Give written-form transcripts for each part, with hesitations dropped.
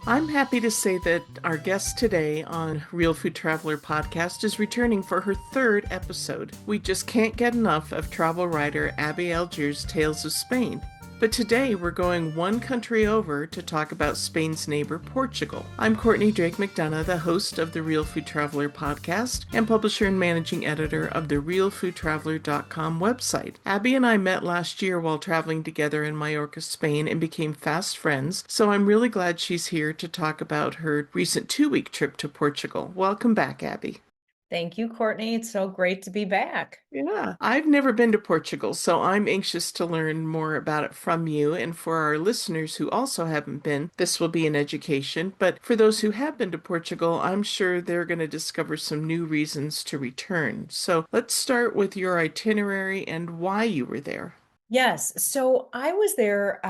I'm happy to say that our guest today on Real Food Traveler podcast is returning for her third episode. We just can't get enough of travel writer Abbey Algiers' Tales of Spain. But today we're going one country over to talk about Spain's neighbor, Portugal. I'm Courtney Drake McDonough, the host of the Real Food Traveler podcast and publisher and managing editor of the realfoodtraveler.com website. Abby and I met last year while traveling together in Mallorca, Spain, and became fast friends, so I'm really glad she's here to talk about her recent 2-week trip to Portugal. Welcome back, Abby. Thank you, Courtney. It's so great to be back. Yeah, I've never been to Portugal, so I'm anxious to learn more about it from you. And for our listeners who also haven't been, this will be an education. But for those who have been to Portugal, I'm sure they're going to discover some new reasons to return. So let's start with your itinerary and why you were there. Yes, so I was there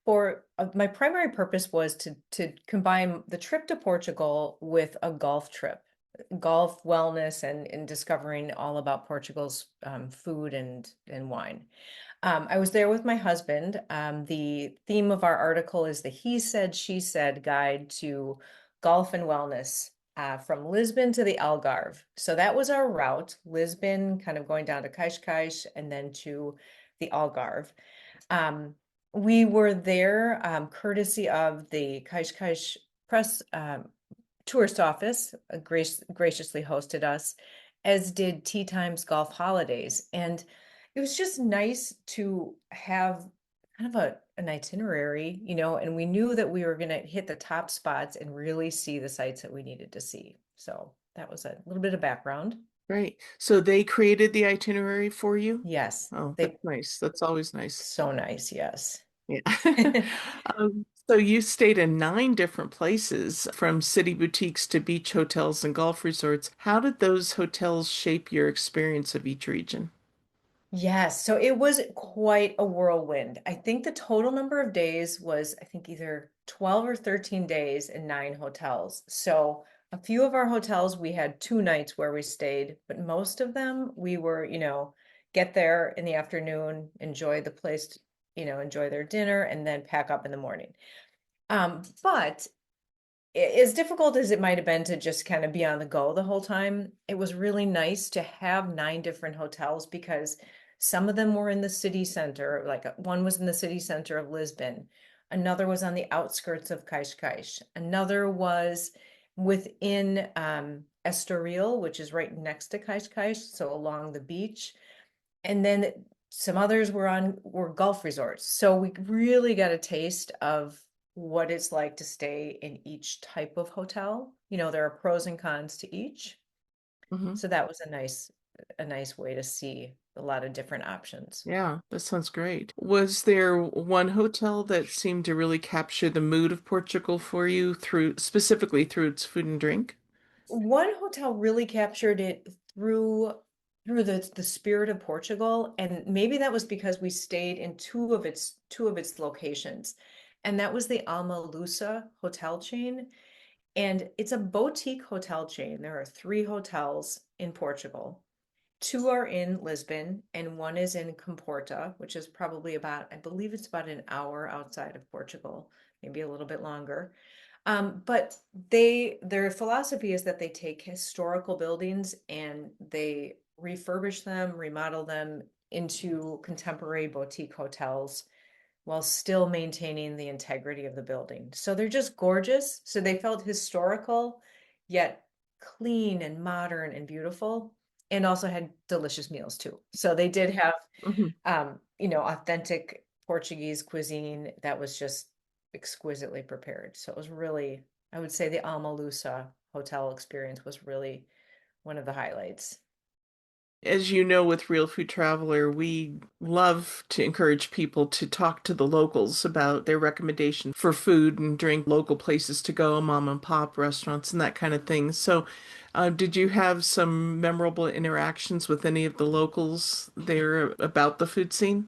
for my primary purpose was to combine the trip to Portugal with a golf trip, golf wellness and discovering all about Portugal's food and wine. I was there with my husband. The theme of our article is the He Said, She Said guide to golf and wellness from Lisbon to the Algarve. So that was our route, Lisbon, kind of going down to Cascais and then to the Algarve. Um, we were there courtesy of the Cascais Press tourist office, graciously hosted us, as did Tea Times Golf Holidays. And it was just nice to have kind of an itinerary, and we knew that we were going to hit the top spots and really see the sites that we needed to see. So that was a little bit of background. Right. So they created the itinerary for you? Yes, Oh, that's they nice. That's always nice. so nice. Yes. Yeah. So you stayed in 9 different places, from city boutiques to beach hotels and golf resorts. How did those hotels shape your experience of each region? Yes, so it was quite a whirlwind. I think the total number of days was, I think, either 12 or 13 days in 9 hotels. So a few of our hotels, we had 2 nights where we stayed, but most of them we were, get there in the afternoon, enjoy the place, enjoy their dinner, and then pack up in the morning. But as difficult as it might have been to just kind of be on the go the whole time, it was really nice to have 9 different hotels because some of them were in the city center, like one was in the city center of Lisbon, another was on the outskirts of Cascais, another was within Estoril, which is right next to Cascais, so along the beach, and then some others were golf resorts. So we really got a taste of what it's like to stay in each type of hotel. There are pros and cons to each. Hmm. So that was a nice way to see a lot of different options. Yeah, that sounds great. Was there one hotel that seemed to really capture the mood of Portugal for you specifically through its food and drink? One hotel really captured it through the spirit of Portugal, and maybe that was because we stayed in two of its locations. And that was the Alma Lusa hotel chain. And it's a boutique hotel chain. There are 3 hotels in Portugal. 2 are in Lisbon, and one is in Comporta, which is probably I believe it's about an hour outside of Portugal, maybe a little bit longer. But their philosophy is that they take historical buildings and they refurbish them, remodel them into contemporary boutique hotels while still maintaining the integrity of the building. So they're just gorgeous. So they felt historical, yet clean and modern and beautiful, and also had delicious meals too. So they did have, Hmm. authentic Portuguese cuisine that was just exquisitely prepared. So it was really, I would say the Alma Lusa hotel experience was really one of the highlights. As you know, with Real Food Traveler, we love to encourage people to talk to the locals about their recommendation for food and drink, local places to go, mom and pop restaurants, and that kind of thing. So, did you have some memorable interactions with any of the locals there about the food scene?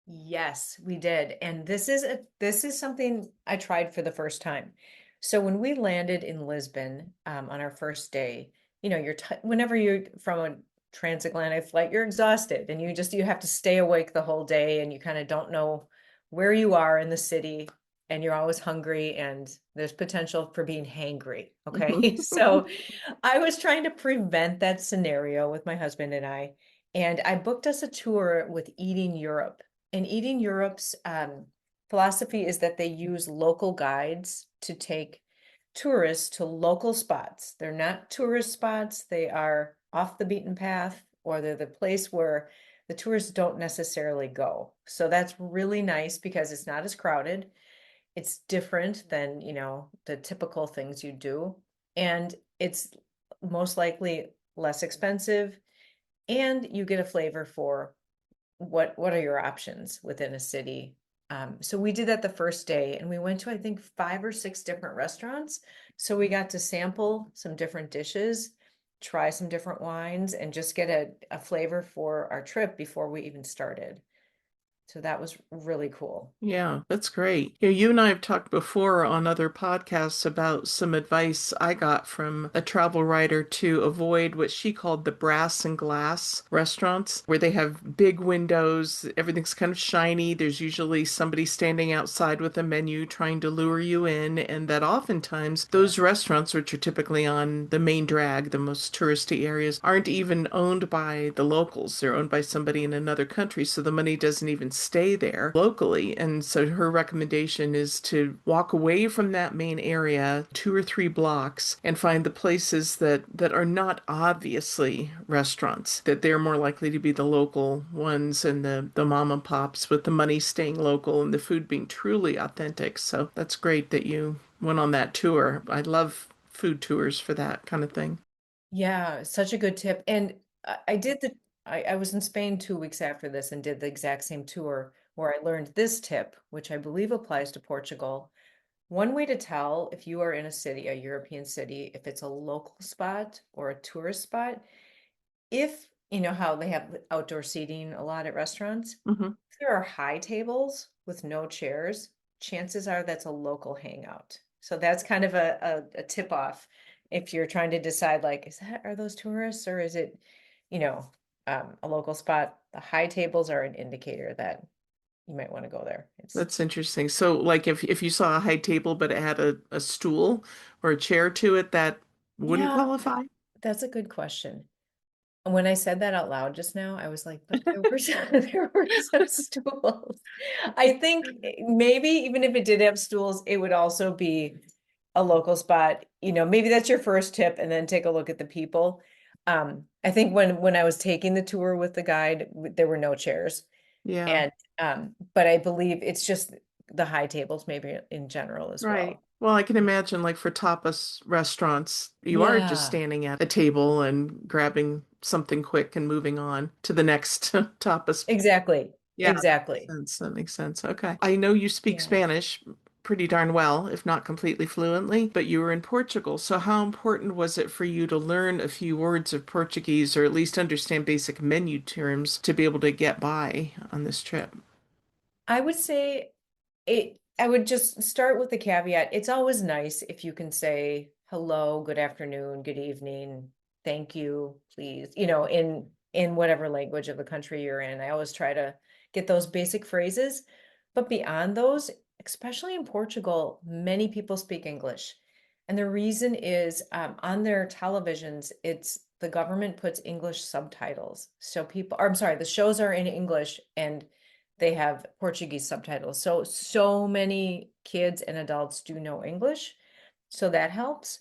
Yes, we did. And this is something I tried for the first time. So when we landed in Lisbon on our first day, whenever you're from a transatlantic flight, you're exhausted and you have to stay awake the whole day and you kind of don't know where you are in the city. and you're always hungry and there's potential for being hangry. Okay. So I was trying to prevent that scenario with my husband and I booked us a tour with Eating Europe. And Eating Europe's philosophy is that they use local guides to take tourists to local spots. They're not tourist spots, they are off the beaten path, or they're the place where the tourists don't necessarily go. So that's really nice because it's not as crowded. It's different than, the typical things you do. And it's most likely less expensive. And you get a flavor for what are your options within a city. So we did that the first day and we went to, I think, 5 or 6 different restaurants. So we got to sample some different dishes, try some different wines, and just get a flavor for our trip before we even started. So that was really cool. Yeah, that's great. You and I have talked before on other podcasts about some advice I got from a travel writer to avoid what she called the brass and glass restaurants, where they have big windows, everything's kind of shiny. There's usually somebody standing outside with a menu trying to lure you in, and that oftentimes Yeah. those restaurants, which are typically on the main drag, the most touristy areas, aren't even owned by the locals. They're owned by somebody in another country, so the money doesn't even stay there locally. And so her recommendation is to walk away from that main area 2 or 3 blocks and find the places that are not obviously restaurants, that they're more likely to be the local ones and the mom and pops with the money staying local and the food being truly authentic. So that's great that you went on that tour. I love food tours for that kind of thing. Yeah, such a good tip. And I did I was in Spain 2 weeks after this and did the exact same tour where I learned this tip, which I believe applies to Portugal. One way to tell if you are in a city, a European city, if it's a local spot or a tourist spot, if you know how they have outdoor seating a lot at restaurants, Hmm. if there are high tables with no chairs, chances are that's a local hangout. So that's kind of a tip off if you're trying to decide like, are those tourists or is it, you know, a local spot? The high tables are an indicator that you might want to go there. It's That's interesting. So, like, if you saw a high table but it had a stool or a chair to it, that wouldn't Yeah, qualify? that's a good question. And when I said that out loud just now, I was like, but there were some, there were some stools. I think maybe even if it did have stools, it would also be a local spot. Maybe that's your first tip, and then take a look at the people. I think when I was taking the tour with the guide, there were no chairs, Yeah. and but I believe it's just the high tables, maybe in general as Right. well. Well, I can imagine, like, for tapas restaurants, you are just Yeah, standing at a table and grabbing something quick and moving on to the next tapas. exactly, Yeah, that makes exactly. sense. That makes sense. Okay. I know you speak Yeah. Spanish pretty darn well, if not completely fluently, but you were in Portugal. So how important was it for you to learn a few words of Portuguese or at least understand basic menu terms to be able to get by on this trip? I would say I would just start with the caveat. It's always nice if you can say hello, good afternoon, good evening, thank you, please, in whatever language of the country you're in. I always try to get those basic phrases. But beyond those, especially in Portugal, many people speak English. And the reason is on their televisions, it's the government puts English subtitles. So people, or I'm sorry, the shows are in English and they have Portuguese subtitles. So many kids and adults do know English, so that helps.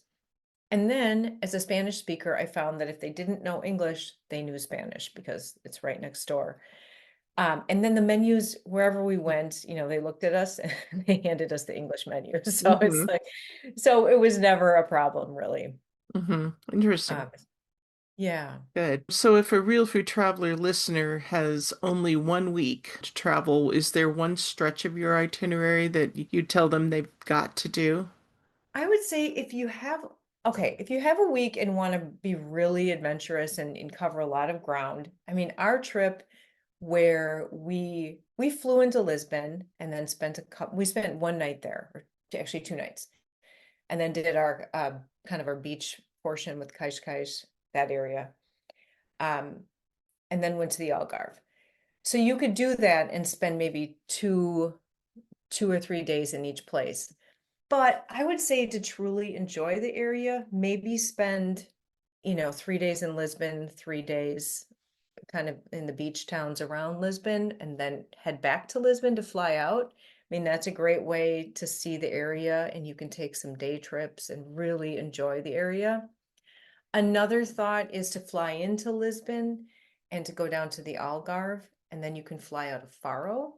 And then as a Spanish speaker, I found that if they didn't know English, they knew Spanish because it's right next door. And then the menus, wherever we went, they looked at us and they handed us the English menu. So Mm-hmm. it's like, so it was never a problem, really. Mm-hmm. Interesting. Um, yeah. Good. So if a real food traveler listener has only 1 week to travel, is there one stretch of your itinerary that you tell them they've got to do? I would say if you have a week and want to be really adventurous and cover a lot of ground, I mean, our trip where we flew into Lisbon and then we spent one night there, or actually 2 nights, and then did our kind of our beach portion with Cascais, that area, um, and then went to the Algarve. So you could do that and spend maybe 2 or 3 days in each place. But I would say to truly enjoy the area, maybe spend, 3 days in Lisbon, 3 days kind of in the beach towns around Lisbon, and then head back to Lisbon to fly out. I mean, that's a great way to see the area, and you can take some day trips and really enjoy the area. Another thought is to fly into Lisbon and to go down to the Algarve, and then you can fly out of Faro.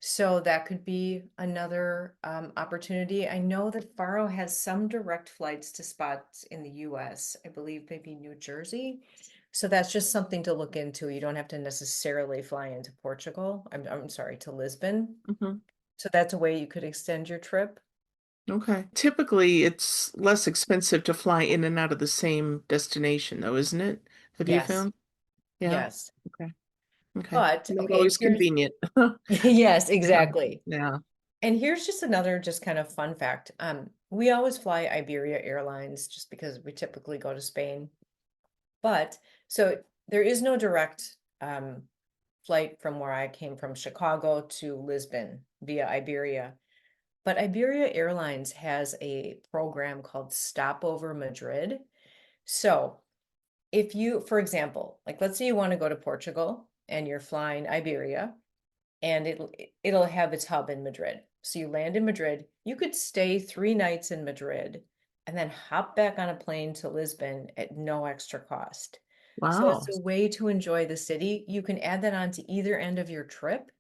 So that could be another opportunity. I know that Faro has some direct flights to spots in the US, I believe maybe New Jersey. So that's just something to look into. You don't have to necessarily fly into Portugal. I'm sorry, to Lisbon. Hmm. So that's a way you could extend your trip. Okay. Typically, it's less expensive to fly in and out of the same destination, though, isn't it? Have you Yes, found? Yeah. yes. Okay. Okay. But Not okay, always here's convenient. yes, exactly. Yeah. And here's just another just kind of fun fact. We always fly Iberia Airlines just because we typically go to Spain. But so there is no direct flight from where I came from, Chicago to Lisbon via Iberia. But Iberia Airlines has a program called Stopover Madrid. So if you, for example, like let's say you want to go to Portugal and you're flying Iberia, and it'll have its hub in Madrid. So you land in Madrid, you could stay 3 nights in Madrid and then hop back on a plane to Lisbon at no extra cost. So it's Wow. a way to enjoy the city. You can add that on to either end of your trip.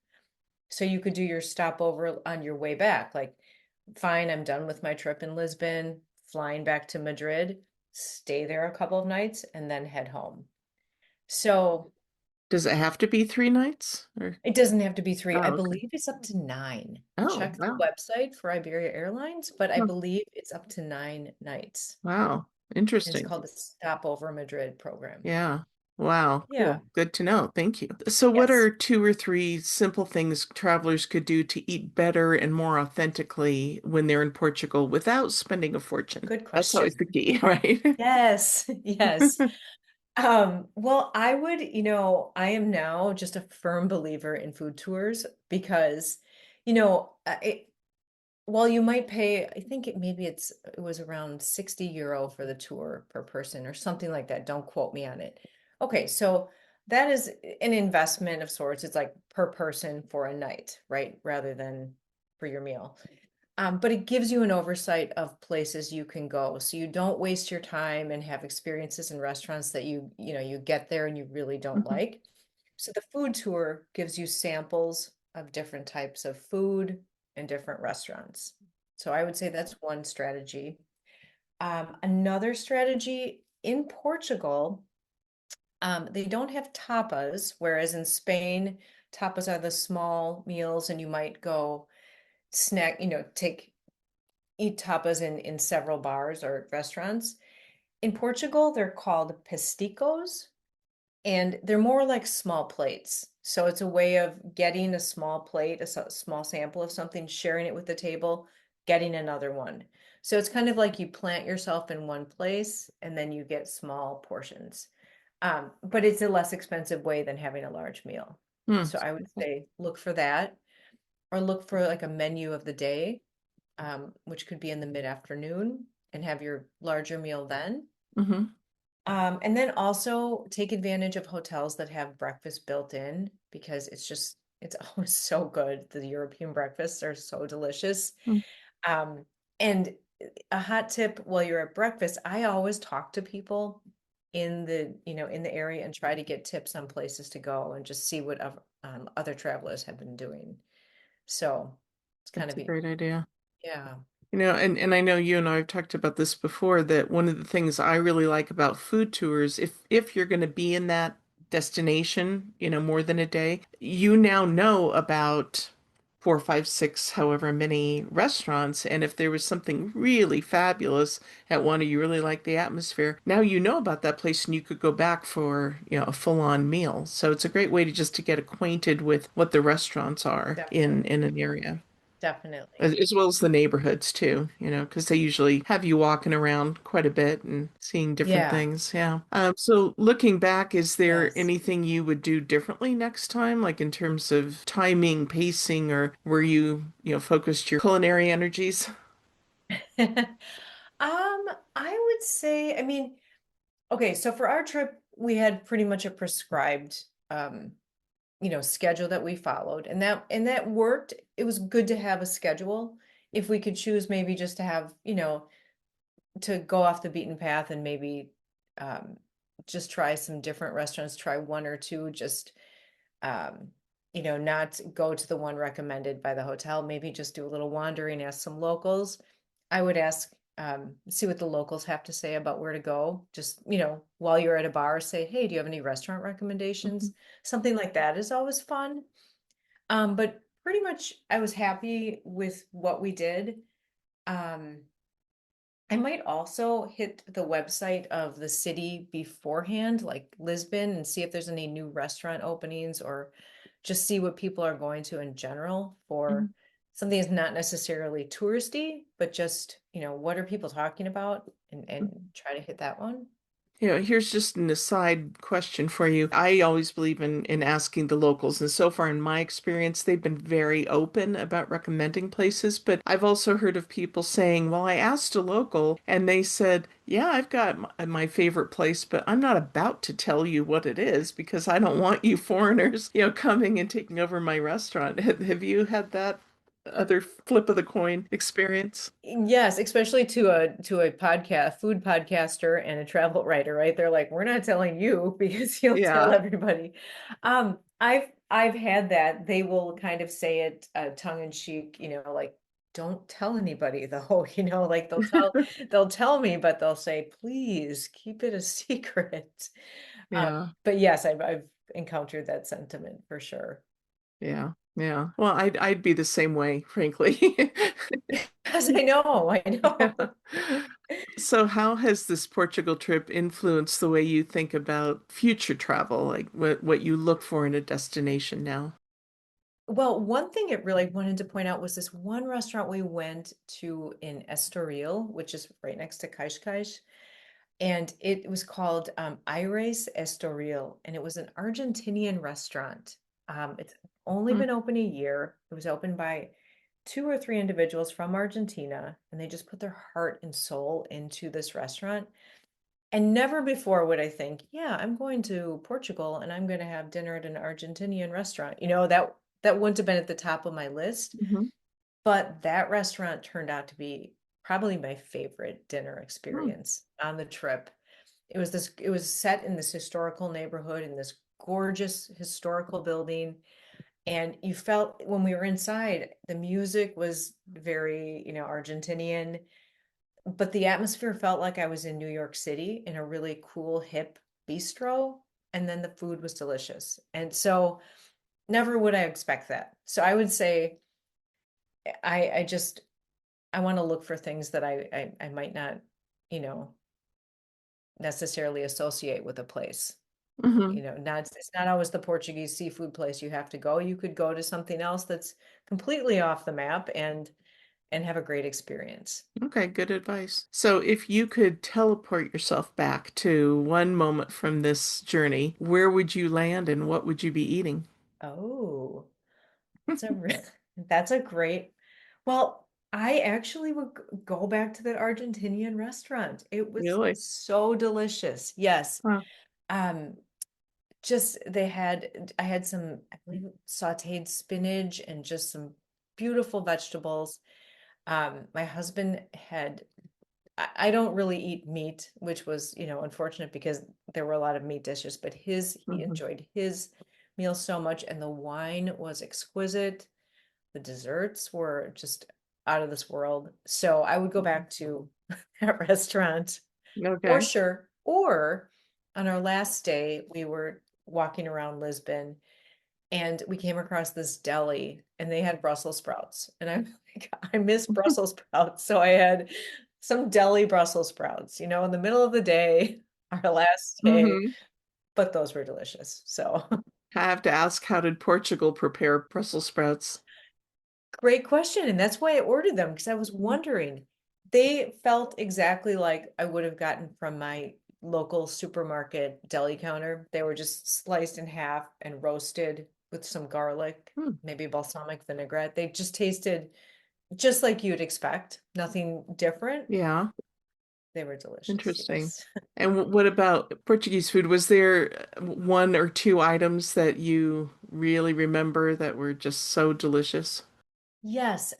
So you could do your stopover on your way back. Like, fine, I'm done with my trip in Lisbon, flying back to Madrid, stay there a couple of nights, and then head home. So Does it have to be 3 nights? Or it doesn't have to be three. I oh, okay. believe it's up to 9. Oh, Check the wow. website for Iberia Airlines, but I Huh. believe it's up to 9 nights. Wow. And it's Interesting. called the Stopover Madrid program. Yeah. Wow. Yeah. Cool. Good to know. Thank you. So, what Yes. are 2 or 3 simple things travelers could do to eat better and more authentically when they're in Portugal without spending a fortune? Good That's always question. the key, right? Yes. Yes. Well, I am now just a firm believer in food tours because, while you might pay, I think it was around 60 euro for the tour per person or something like that. Don't quote me on it. Okay, so that is an investment of sorts. It's like per person for a night, right? Rather than for your meal. But it gives you an oversight of places you can go. So you don't waste your time and have experiences in restaurants that you get there and you really don't Mhm. like. So the food tour gives you samples of different types of food and different restaurants. So I would say that's one strategy. Another strategy in Portugal, they don't have tapas, whereas in Spain, tapas are the small meals, and you might go snack, eat tapas in several bars or restaurants. In Portugal, they're called pasticos, and they're more like small plates. So it's a way of getting a small plate, small sample of something, sharing it with the table, getting another one. So it's kind of like you plant yourself in one place and then you get small portions. But it's a less expensive way than having a large meal. Hmm. So I would say look for that, or look for like a menu of the day, which could be in the mid-afternoon, and have your larger meal then. Mm-hmm. And then also take advantage of hotels that have breakfast built in because it's always so good. The European breakfasts are so delicious. Um, and a hot tip while you're at breakfast, I always talk to people in the area and try to get tips on places to go and just see what other travelers have been doing. So it's kind That's of, a great idea. yeah, And I know you and I have talked about this before, that one of the things I really like about food tours, if you're going to be in that destination, more than a day, you now know about 4, 5, 6, however many restaurants. And if there was something really fabulous at one, or you really like the atmosphere, now you know about that place and you could go back for, a full-on meal. So it's a great way to just to get acquainted with what the restaurants are in definitely. an area. definitely. as well as the neighborhoods too, because they usually have you walking around quite a bit and seeing different Yeah. things. Yeah. So looking back, is there Yes. anything you would do differently next time, like in terms of timing, pacing, or where focused your culinary energies? I would say, I mean, okay, so for our trip, we had pretty much a prescribed schedule that we followed, and that worked. It was good to have a schedule. If we could choose maybe just to have, to go off the beaten path and maybe um just try some different restaurants, try one or two, just um, not go to the one recommended by the hotel, maybe just do a little wandering, ask some locals. I would ask, see what the locals have to say about where to go. Just, while you're at a bar, say, hey, do you have any restaurant recommendations? Mhm. Something like that is always fun. But pretty much I was happy with what we did. Um, I might also hit the website of the city beforehand, like Lisbon, and see if there's any new restaurant openings or just see what people are going to in general for Mhm. something that's not necessarily touristy, but just, what are people talking about and try to hit that one. Here's just an aside question for you. I always believe in asking the locals, and so far in my experience, they've been very open about recommending places. But I've also heard of people saying, well, I asked a local and they said, yeah, I've got my favorite place, but I'm not about to tell you what it is because I don't want you foreigners, coming and taking over my restaurant. Have you had that other flip of the coin experience? Yes, especially to a podcast, food podcaster and a travel writer, right? They're like, we're not telling you because you'll tell Yeah. everybody. I've had that. They will kind of say it tongue in cheek, like don't tell anybody though, like they'll tell me, but they'll say, please keep it a secret. Yeah. But yes, I've encountered that sentiment for sure. Yeah, yeah. Well, I'd be the same way, frankly. Yes, I know, I know. Yeah. So how has this Portugal trip influenced the way you think about future travel, like what you look for in a destination now? Well, one thing it really wanted to point out was this one restaurant we went to in Estoril, which is right next to Cascais, and it was called Aires Estoril, and it was an Argentinian restaurant. It's only Hmm. been open a year. It was opened by two or three individuals from Argentina, and they just put their heart and soul into this restaurant. And never before would I think, yeah, I'm going to Portugal and I'm going to have dinner at an Argentinian restaurant. That wouldn't have been at the top of my list, Hmm. but that restaurant turned out to be probably my favorite dinner Hmm. experience on the trip. It was set in this historical neighborhood in this gorgeous historical building. And you felt when we were inside, the music was very, Argentinian, but the atmosphere felt like I was in New York City in a really cool, hip bistro. And then the food was delicious. And so never would I expect that. So I would say I just I want to look for things that I might not, you know, necessarily associate with a place. Hmm. Not it's not always the Portuguese seafood place you have to go. You could go to something else that's completely off the map and have a great experience. Okay, good advice. So if you could teleport yourself back to one moment from this journey, where would you land and what would you be eating? Oh, that's a great. Well, I actually would go back to that Argentinian restaurant. It was Really? so delicious. Yes. Huh. Um, I had some, I believe, sautéed spinach and just some beautiful vegetables. My husband had, I don't really eat meat, which was, unfortunate because there were a lot of meat dishes, but he Hmm. enjoyed his meal so much, and the wine was exquisite. The desserts were just out of this world. So I would go back to that restaurant for Okay. sure. Or on our last day, we were walking around Lisbon and we came across this deli and they had Brussels sprouts. And I'm like, I miss Brussels sprouts. So I had some deli Brussels sprouts, in the middle of the day, our last day, Hmm. but those were delicious. So I have to ask, how did Portugal prepare Brussels sprouts? Great question. And that's why I ordered them because I was wondering. They felt exactly like I would have gotten from my local supermarket deli counter. They were just sliced in half and roasted with some garlic, Hmm. maybe balsamic vinaigrette. They just tasted just like you'd expect, nothing different. Yeah, They were delicious, interesting. yes. And what about Portuguese food? Was there one or two items that you really remember that were just so delicious? Yes,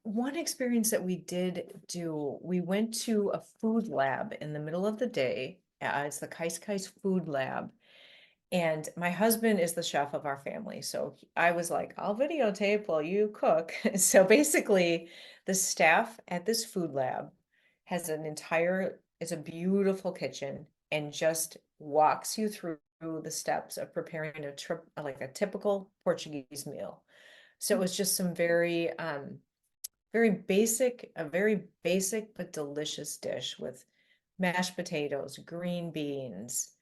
one experience that we did do, we went to a food lab in the middle of the day. It's the Kais Food Lab. And my husband is the chef of our family. So I was like, I'll videotape while you cook. So basically, the staff at this food lab has it's a beautiful kitchen and just walks you through the steps of preparing like a typical Portuguese meal. So it was just some very basic but delicious dish with mashed potatoes, green beans.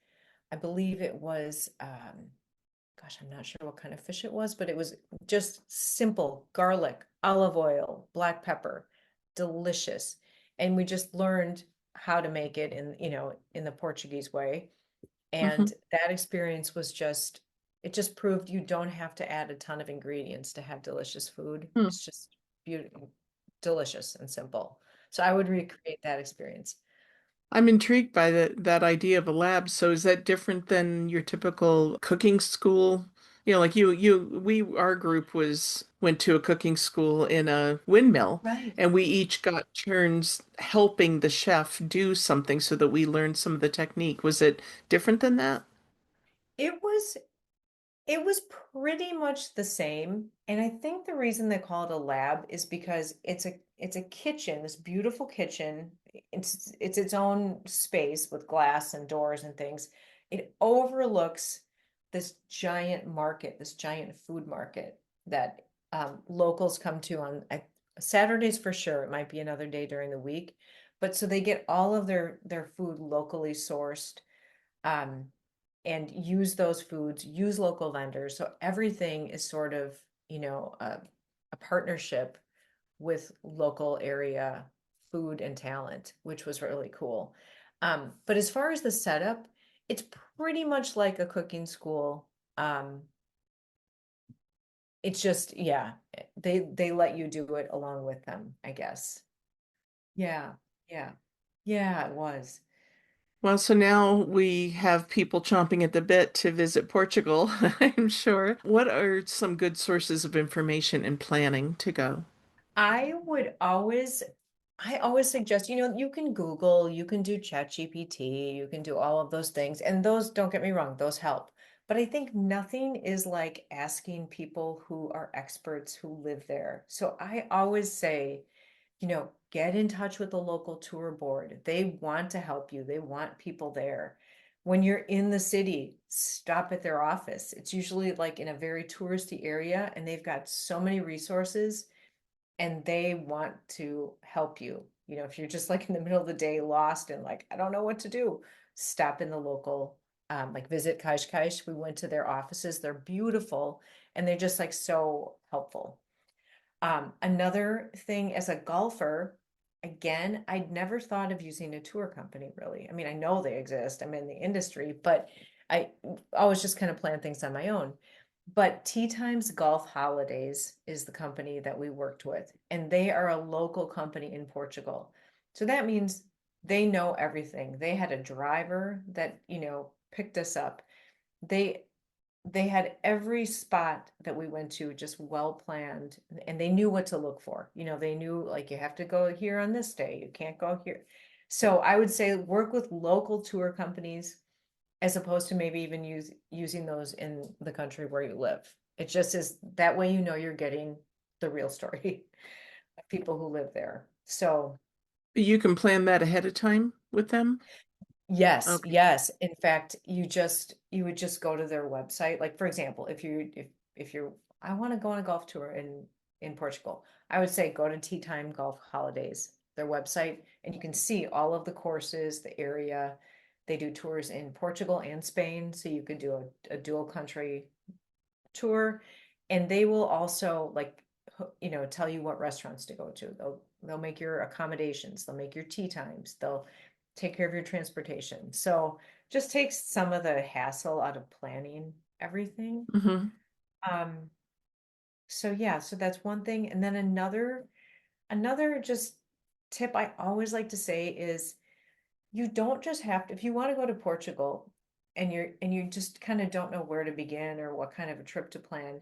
I believe it was, gosh, I'm not sure what kind of fish it was, but it was just simple garlic, olive oil, black pepper, delicious. And we just learned how to make it in the Portuguese way. And Hmm. that experience it just proved you don't have to add a ton of ingredients to have delicious food. Hmm. It's just beautiful, delicious and simple. So I would recreate that experience. I'm intrigued by that idea of a lab. So is that different than your typical cooking school? Like our group went to a cooking school in a windmill, Right. and we each got turns helping the chef do something so that we learned some of the technique. Was it different than that? It was It was pretty much the same. And I think the reason they call it a lab is because it's a kitchen, this beautiful kitchen. It's its own space with glass and doors and things. It overlooks this giant market, this giant food market that locals come to on Saturdays for sure. It might be another day during the week, but so they get all of their food locally sourced. Um, and use those foods, use local vendors. So everything is sort of, a partnership with local area food and talent, which was really cool. But as far as the setup, it's pretty much like a cooking school. Um, it's just, yeah, they let you do it along with them, I guess. Yeah, yeah, yeah, it was. Well, so now we have people chomping at the bit to visit Portugal, I'm sure. What are some good sources of information and planning to go? I would always, I always suggest, you can Google, you can do ChatGPT, you can do all of those things. And those, don't get me wrong, those help. But I think nothing is like asking people who are experts who live there. So I always say, get in touch with the local tour board. They want to help you. They want people there. When you're in the city, stop at their office. It's usually like in a very touristy area, and they've got so many resources and they want to help you. If you're just like in the middle of the day lost and like, I don't know what to do, stop in the local, like visit Kais. We went to their offices. They're beautiful and they're just like so helpful. Another thing as a golfer, again, I'd never thought of using a tour company really. I mean, I know they exist. I'm in the industry, but I always just kind of plan things on my own. But Tea Times Golf Holidays is the company that we worked with, and they are a local company in Portugal. So that means they know everything. They had a driver that, picked us up. They they had every spot that we went to just well planned and they knew what to look for. They knew like you have to go here on this day, you can't go here. So I would say work with local tour companies as opposed to maybe even using those in the country where you live. It just is that way you're getting the real story of people who live there. So You can plan that ahead of time with them? yes, Okay. yes. In fact, you would just go to their website. Like for example, if you're I want to go on a golf tour in Portugal, I would say go to Tea Time Golf Holidays, their website, and you can see all of the courses, the area. They do tours in Portugal and Spain, so you could do a dual country tour, and they will also like tell you what restaurants to go to. They'll make your accommodations, they'll make your tea times, they'll take care of your transportation. So just takes some of the hassle out of planning everything. Mm-hmm. Um, so yeah, so that's one thing. And then another just tip I always like to say is you don't just have to, if you want to go to Portugal and you just kind of don't know where to begin or what kind of a trip to plan,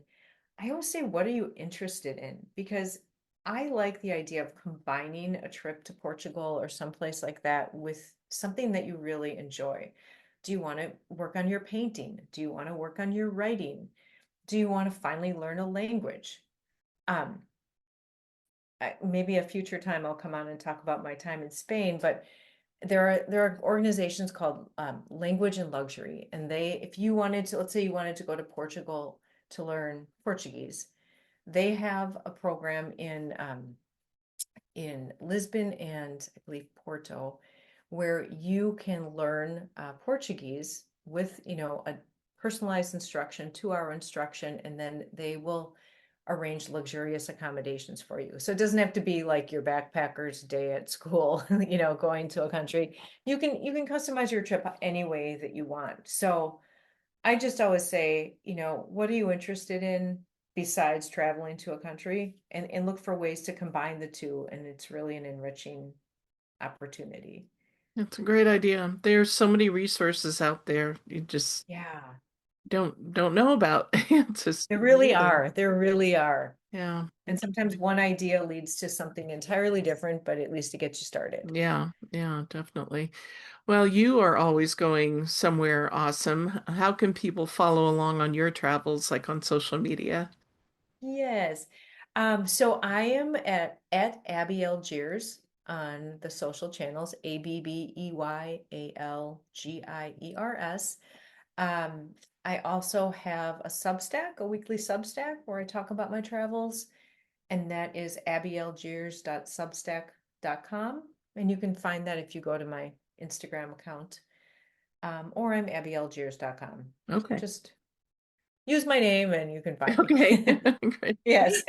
I always say, what are you interested in? Because I like the idea of combining a trip to Portugal or someplace like that with something that you really enjoy. Do you want to work on your painting? Do you want to work on your writing? Do you want to finally learn a language? Um, Maybe a future time I'll come on and talk about my time in Spain, but there are organizations called Language and Luxury, and if you wanted to, let's say you wanted to go to Portugal to learn Portuguese, they have a program in Lisbon and I believe Porto, where you can learn Portuguese with, a personalized instruction, 2-hour instruction, and then they will arrange luxurious accommodations for you. So it doesn't have to be like your backpacker's day at school, going to a country. You can customize your trip any way that you want. So I just always say, what are you interested in besides traveling to a country, and look for ways to combine the two. And it's really an enriching opportunity. That's a great idea. There's so many resources out there you just Yeah, don't know about. It's just there really amazing. are. There really are. Yeah. And sometimes one idea leads to something entirely different, but at least it gets you started. Yeah, yeah, definitely. Well, you are always going somewhere awesome. How can people follow along on your travels, like on social media? Yes. So I am at Abbey Algiers on the social channels, ABBEYALGIERS. I also have a Substack, a weekly Substack where I talk about my travels, and that is abbeyalgiers.substack.com. And you can find that if you go to my Instagram account, or I'm abbeyalgiers.com. Okay. Just use my name and you can find me. Okay. Great. Yes.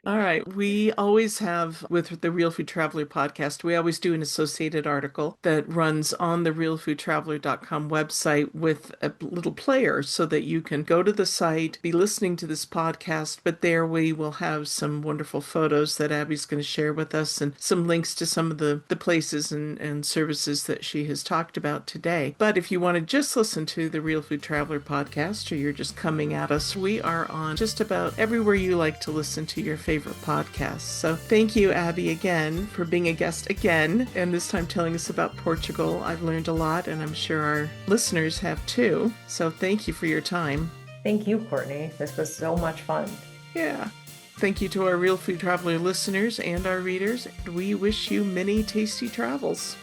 All right. We always have, with the Real Food Traveler podcast, we always do an associated article that runs on the realfoodtraveler.com website with a little player so that you can go to the site, be listening to this podcast, but there we will have some wonderful photos that Abby's going to share with us and some links to some of the places and services that she has talked about today. But if you want to just listen to the Real Food Traveler podcast, or you're just coming at us, we are on just about everywhere you like to listen to your favorite podcasts. So thank you, Abby, again for being a guest again, and this time telling us about Portugal. I've learned a lot, and I'm sure our listeners have too. So thank you for your time. Thank you, Courtney. This was so much fun. Yeah. Thank you to our Real Food Traveler listeners and our readers. We wish you many tasty travels.